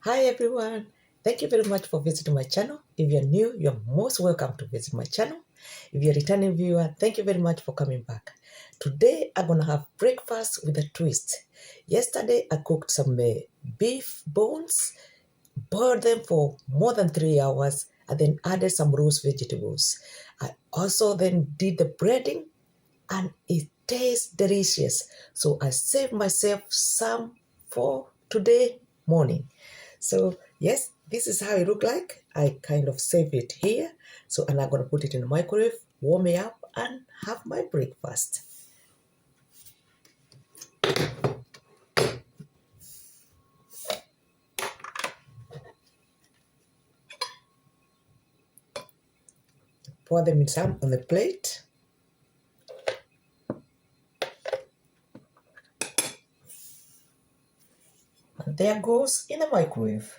Hi everyone, thank you very much for visiting my channel. If you're new, you're most welcome to visit my channel. If you're a returning viewer, thank you very much for coming back. Today I'm gonna have breakfast with a twist. Yesterday I cooked some beef bones, boiled them for more than 3 hours, and then added some roast vegetables. I also then did the breading, and it tastes delicious. So I saved myself some for today morning. So yes, this is how it look like. I kind of save it here. So and I'm gonna put it in the microwave, warm it up, and have my breakfast. Pour them in some on the plate. And there goes in the microwave.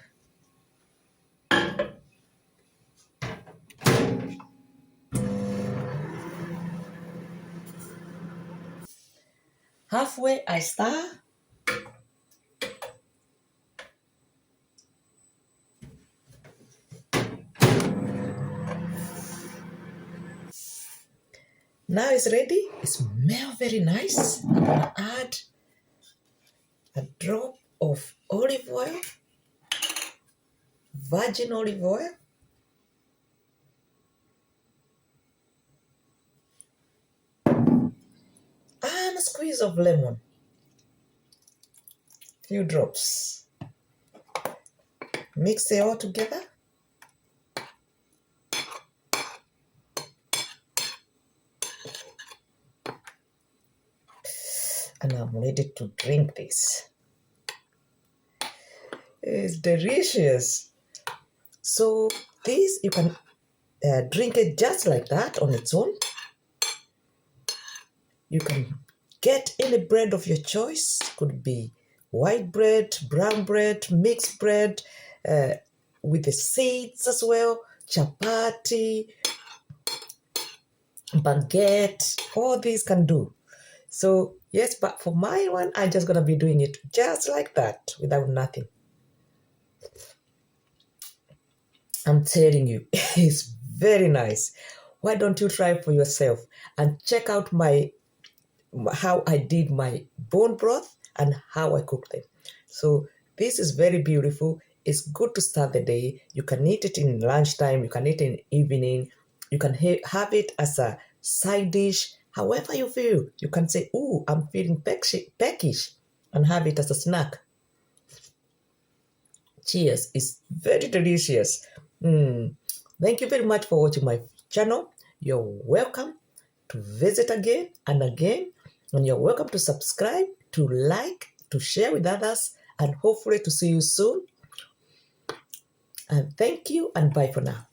Halfway I stir. Now it's ready. It smells very nice. I'm gonna add a drop of olive oil, virgin olive oil, and a squeeze of lemon. Few drops. Mix it all together. And I'm ready to drink this. It's delicious. So this you can drink it just like that on its own. You can get any bread of your choice. Could be white bread, brown bread, mixed bread, with the seeds as well, chapati, baguette, all these can do. So yes, but for my one, I'm just gonna be doing it just like that without nothing. I'm telling you, it's very nice. Why don't you try for yourself and check out how I did my bone broth and how I cooked them. So this is very beautiful. It's good to start the day. You can eat it in lunchtime. You can eat it in evening. You can have it as a side dish. However you feel. You can say, "Ooh, I'm feeling peckish," and have it as a snack. Cheers. It's very delicious. Thank you very much for watching my channel. You're welcome to visit again and again. And you're welcome to subscribe, to like, to share with others, and hopefully to see you soon. And thank you and bye for now.